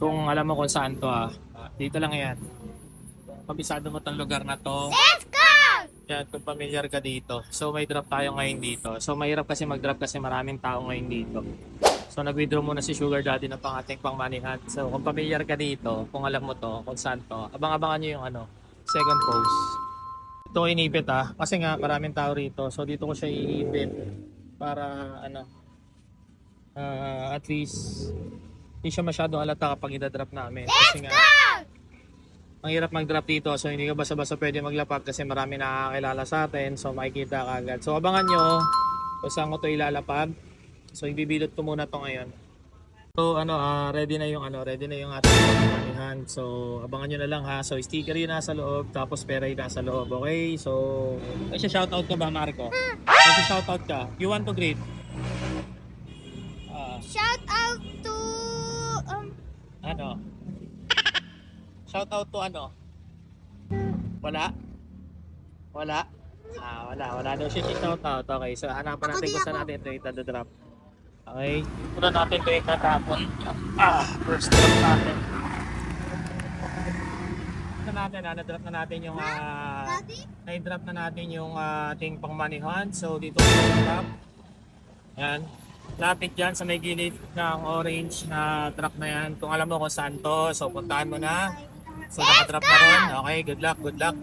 Kung alam mo kung saan to dito lang yan. Kabisado mo tong lugar na to. Let's go! Yan, kung familiar ka dito. So may drop tayo ngayon dito. So mahirap kasi mag-drop kasi maraming tao ngayon dito. So nag-withdraw muna si Sugar Daddy na pang ating pangmanihan. So kung familiar ka dito, kung alam mo to, kung saan to, abang-abangan nyo yung second post. Ito ko inipit kasi nga maraming tao rito. So dito ko siya iipit para at least hindi siya masyadong halata kapag i-drop namin. Kasi nga ang hirap mag-drop dito, so hindi ka basta-basta pwede maglapag kasi marami nakakilala sa atin, so makikita ka agad. So abangan nyo kung saan ko ito ilalapag. So ibibilot ko muna to ngayon. So ready na yung ating pagmamanihan. So abangan nyo na lang So sticker yun nasa loob, tapos pera yun nasa loob. Okay, so may shoutout ka ba, Marco? May shoutout ka? You want to greet? Shout out to Shout out to Wala? Wala? Wala daw siya shout out. Okay, so hanapan natin kung saan natin ito itadodrop. Okay, puna natin ito itatapon. First drop natin. Na-drop na natin yung na-drop na natin yung ating pangmanihan. So dito drop. Yan. Lapit dyan sa may gilid ng orange na truck na yan. Kung alam mo kung saan to, so puntahan mo na. So nakadrop na rin. Okay, good luck, good luck.